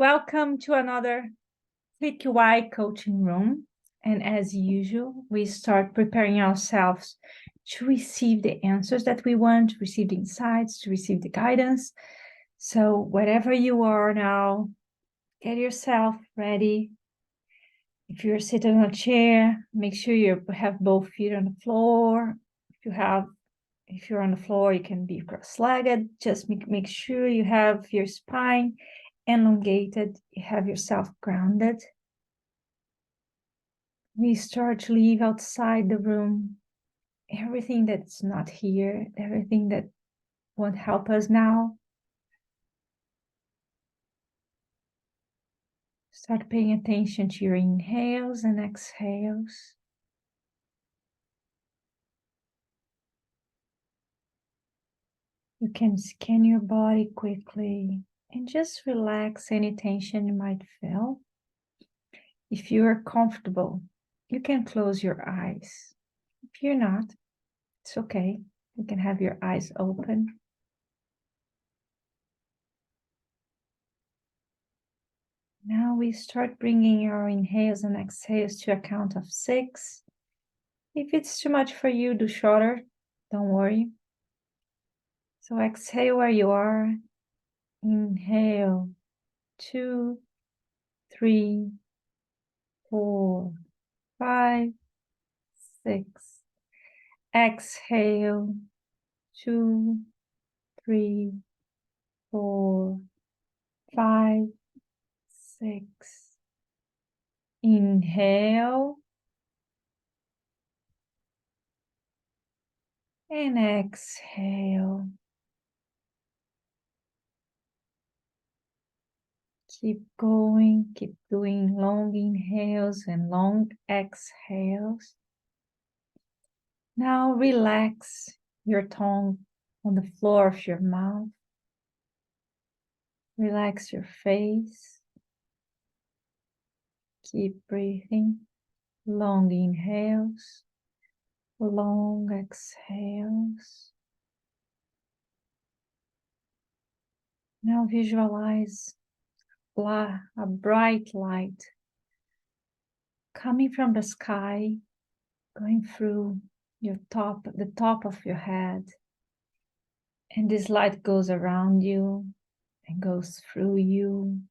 Welcome to another QI coaching room. And as usual, we start preparing ourselves to receive the answers that we want, to receive the insights, to receive the guidance. So wherever you are now, get yourself ready. If you're sitting on a chair, make sure you have both feet on the floor. If you're on the floor, you can be cross-legged. Just make sure you have your spine elongated, you have yourself grounded. We start to leave outside the room everything that's not here, everything that won't help us now. Start paying attention to your inhales and exhales. You can scan your body quickly and just relax any tension you might feel. If you are comfortable, you can close your eyes. If you're not, it's okay. You can have your eyes open. Now we start bringing our inhales and exhales to a count of 6. If it's too much for you, do shorter. Don't worry. So exhale where you are. Inhale. 2, 3, 4, 5, 6. Exhale. 2, 3, 4, 5, 6. Inhale. And exhale. Keep going, keep doing long inhales and long exhales. Now relax your tongue on the floor of your mouth. Relax your face. Keep breathing. Long inhales, long exhales. Now visualize a bright light coming from the sky, going through the top of your head. And this light goes around you and goes through you.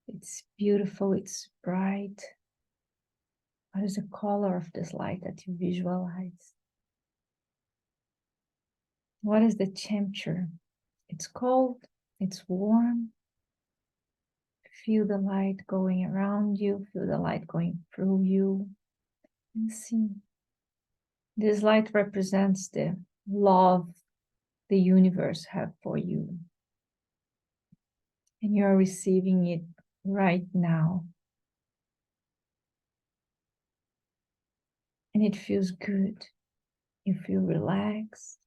It's beautiful, it's bright. What is the color of this light that you visualize? What is the temperature? It's cold, it's warm. Feel the light going around you, feel the light going through you. And see. This light represents the love the universe has for you. And you're receiving it right now. And it feels good. You feel relaxed.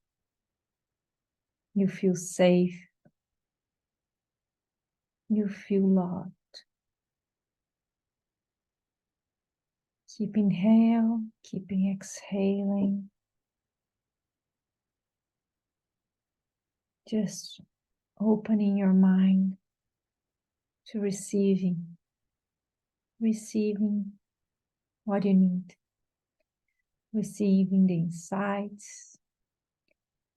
You feel safe. You feel loved. Keep inhale, keeping exhaling. Just opening your mind to receiving what you need. Receiving the insights,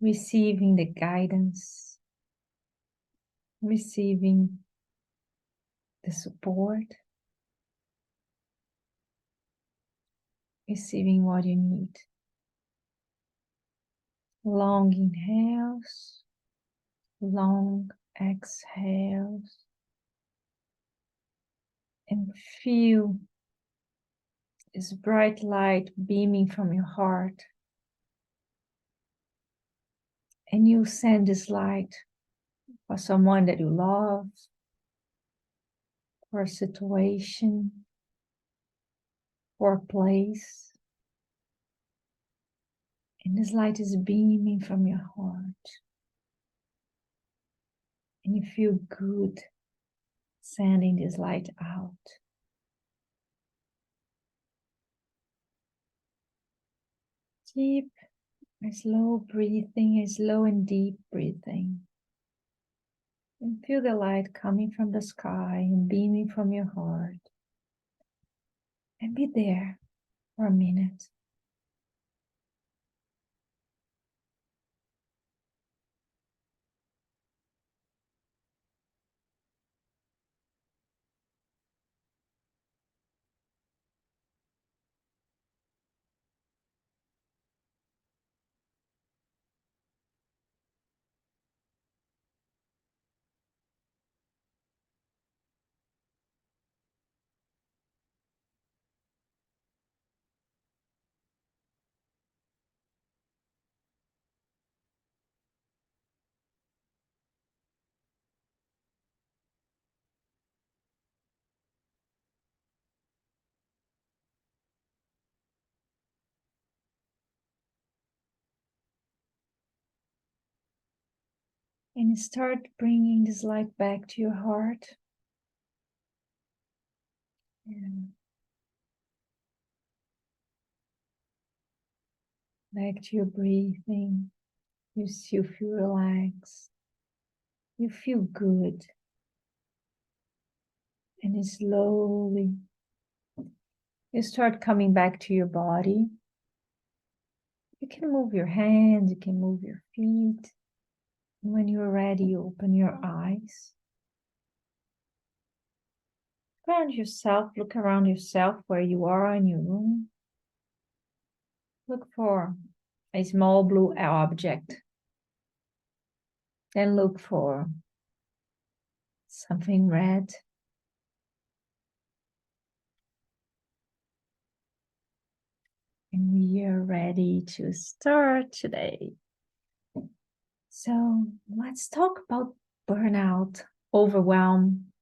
receiving the guidance, receiving the support, receiving what you need. Long inhales, long exhales, and feel this bright light beaming from your heart. And you send this light for someone that you love, for a situation, for a place. And this light is beaming from your heart. And you feel good sending this light out. Keep a slow breathing, a slow and deep breathing. And feel the light coming from the sky and beaming from your heart. And be there for a minute. And start bringing this light back to your heart. And back to your breathing. You still feel relaxed. You feel good. And slowly you start coming back to your body. You can move your hands, you can move your feet. And when you're ready, you open your eyes. Ground yourself, look around yourself where you are in your room. Look for a small blue object. Then look for something red. And we are ready to start today. So let's talk about burnout, overwhelm,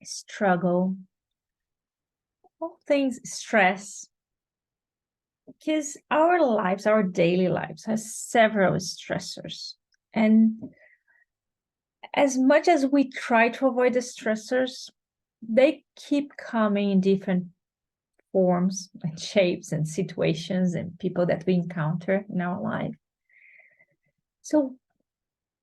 struggle, all things stress. Because our lives, our daily lives, has several stressors. And as much as we try to avoid the stressors, they keep coming in different forms and shapes and situations and people that we encounter in our life. So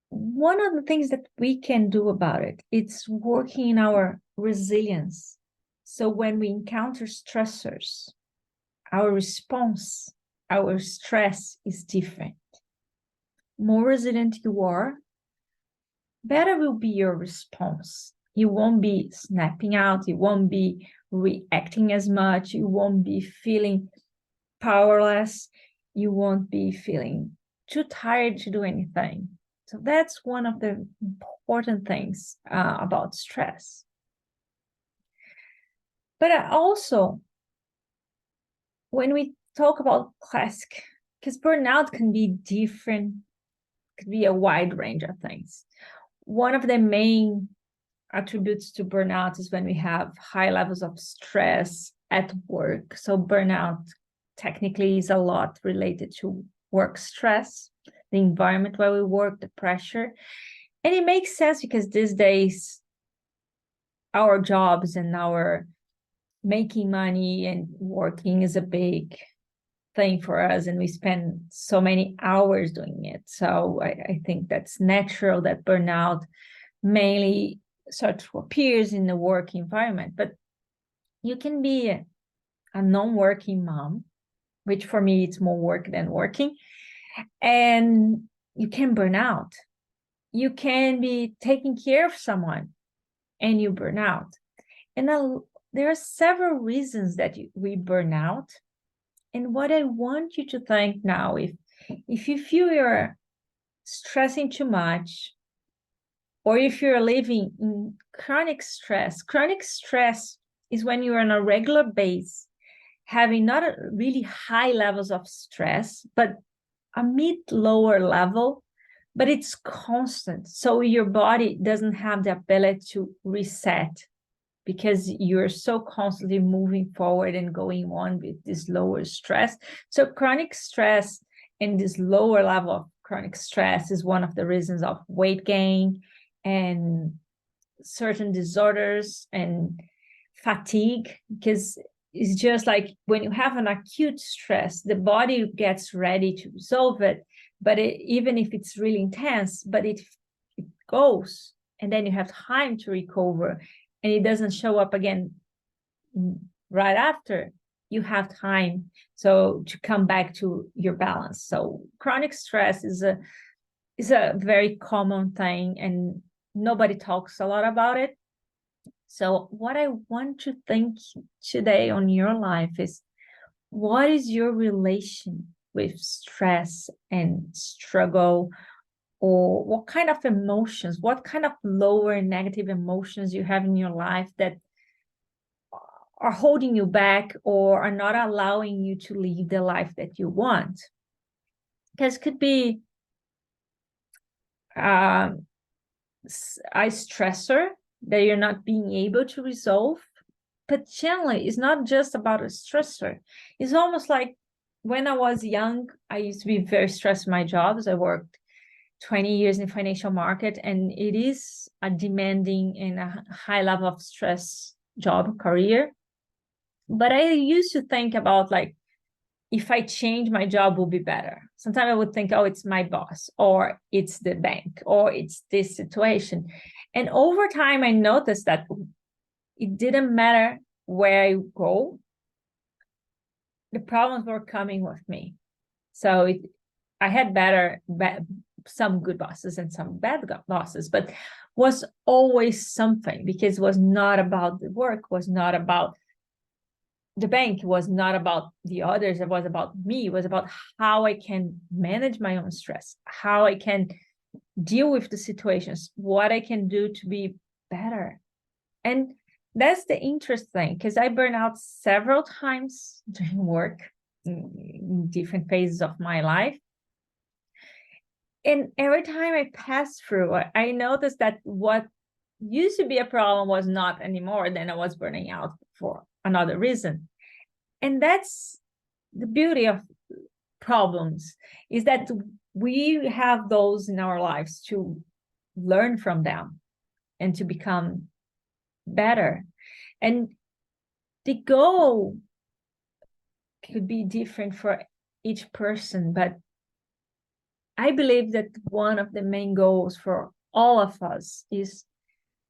one of the things that we can do about it, it's working in our resilience. So when we encounter stressors, our response, our stress is different. More resilient you are, better will be your response. You won't be snapping out, you won't be reacting as much, you won't be feeling powerless, you won't be feeling too tired to do anything. So that's one of the important things about stress. But also, when we talk about classic, because burnout can be different, could be a wide range of things. One of the main attributes to burnout is when we have high levels of stress at work. So burnout technically is a lot related to work stress, the environment where we work, the pressure. And it makes sense because these days, our jobs and our making money and working is a big thing for us, and we spend so many hours doing it. So I think that's natural that burnout mainly sort of appears in the work environment. But you can be a non-working mom, which for me it's more work than working, and you can burn out. You can be taking care of someone and you burn out. And there are several reasons that we burn out. And what I want you to think now, if you feel you're stressing too much, or if you're living in chronic stress is when you're on a regular base, having not a really high levels of stress, but a mid-lower level, but it's constant. So your body doesn't have the ability to reset because you're so constantly moving forward and going on with this lower stress. So chronic stress and this lower level of chronic stress is one of the reasons of weight gain and certain disorders and fatigue, because it's just like when you have an acute stress, the body gets ready to resolve it, but even if it's really intense, but it goes, and then you have time to recover, and it doesn't show up again right after, you have time so to come back to your balance. So chronic stress is a very common thing, and nobody talks a lot about it. So what I want to think today on your life is, what is your relation with stress and struggle? Or what kind of emotions, what kind of lower negative emotions you have in your life that are holding you back or are not allowing you to live the life that you want? Because it could be a stressor that you're not being able to resolve. But generally, it's not just about a stressor. It's almost like when I was young, I used to be very stressed in my jobs. I worked 20 years in the financial market, and it is a demanding and a high level of stress job career. But I used to think about, like, if I change my job will be better. Sometimes I would think, oh, it's my boss, or it's the bank, or it's this situation. And over time, I noticed that it didn't matter where I go, the problems were coming with me. So I had some good bosses and some bad bosses, but was always something, because it was not about the work, was not about the bank, was not about the others, it was about me. It was about how I can manage my own stress, how I can deal with the situations, what I can do to be better. And that's the interesting, because I burned out several times during work in different phases of my life. And every time I passed through, I noticed that what used to be a problem was not anymore. Then I was burning out for another reason. And that's the beauty of problems, is that we have those in our lives to learn from them and to become better. And the goal could be different for each person, but I believe that one of the main goals for all of us is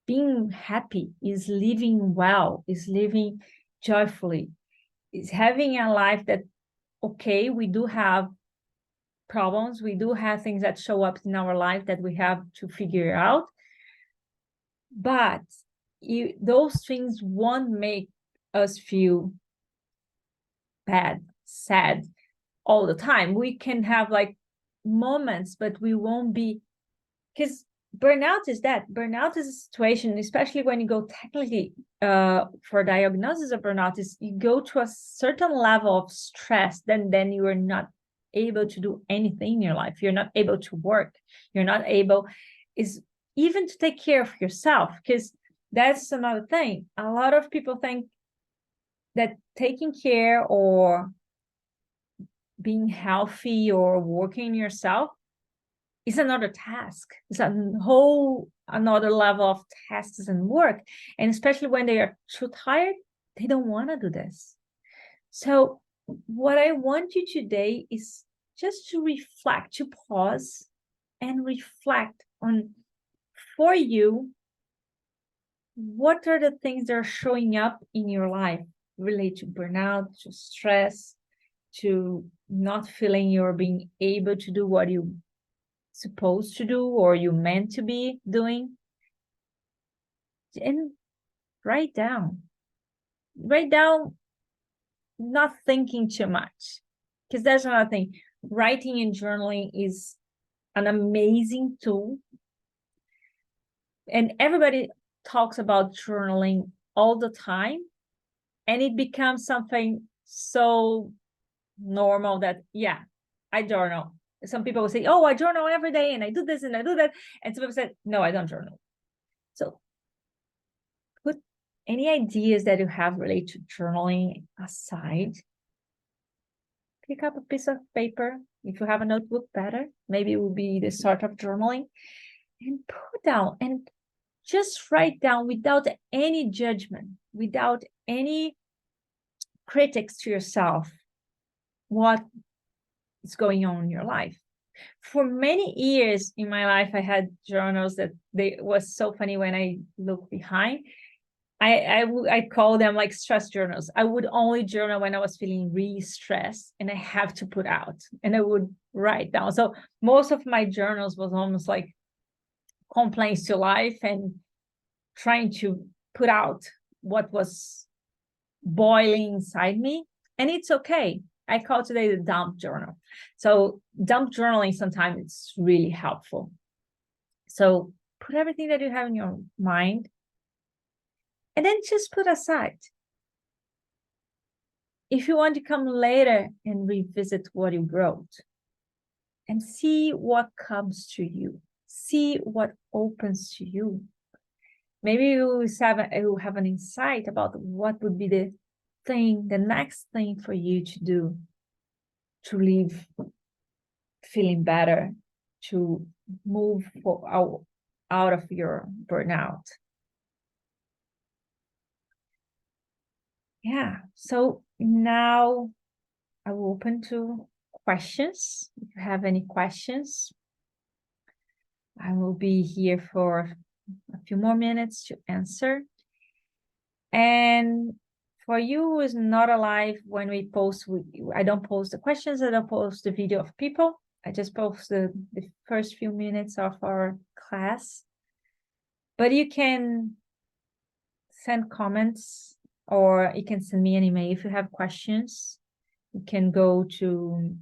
being happy, is living well, is living joyfully, is having a life that, okay, we do have problems, we do have things that show up in our life that we have to figure out, but those things won't make us feel bad, sad all the time. We can have like moments, but we won't be, because burnout is a situation, especially when you go technically for diagnosis of burnout, is you go to a certain level of stress, then you are not able to do anything in your life. You're not able to work. You're not able is even to take care of yourself, because that's another thing. A lot of people think that taking care or being healthy or working yourself is another task. It's a whole another level of tasks and work. And especially when they are too tired, they don't want to do this. So what I want you today is just to reflect, to pause and reflect on, for you, what are the things that are showing up in your life related to burnout, to stress, to not feeling you're being able to do what you supposed to do or you meant to be doing. And write down, not thinking too much, because that's another thing. Writing and journaling is an amazing tool, and everybody talks about journaling all the time, and it becomes something so normal that, yeah, I journal. Some people will say, oh, I journal every day and I do this and I do that. And some people said, no, I don't journal. So put any ideas that you have related to journaling aside. Pick up a piece of paper. If you have a notebook, better. Maybe it will be the start of journaling. And put down and just write down without any judgment, without any critics to yourself, what is going on in your life. For many years in my life, I had journals that they was so funny when I look behind. I call them like stress journals. I would only journal when I was feeling really stressed and I have to put out, and I would write down. So most of my journals was almost like complaints to life and trying to put out what was boiling inside me. And it's okay. I call today the dump journal. So dump journaling sometimes it's really helpful. So put everything that you have in your mind and then just put aside. If you want to come later and revisit what you wrote and see what comes to you, see what opens to you. Maybe you have an insight about what would be the next thing for you to do to live feeling better, to move out of your burnout. Yeah, so now I will open to questions. If you have any questions, I will be here for a few more minutes to answer. And for you who is not alive, when we post, I don't post the questions, I don't post the video of people. I just post the first few minutes of our class. But you can send comments or you can send me an email if you have questions. You can go to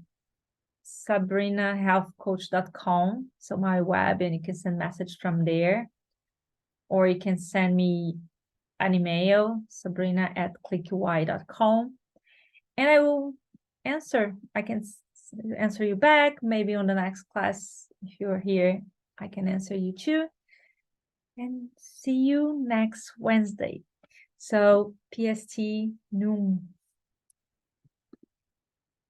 sabrinahealthcoach.com, so my web, and you can send message from there. Or you can send me an email, sabrina@clicky.com, and I will answer. I can answer you back. Maybe on the next class, if you're here, I can answer you too. And see you next Wednesday. So PST noon.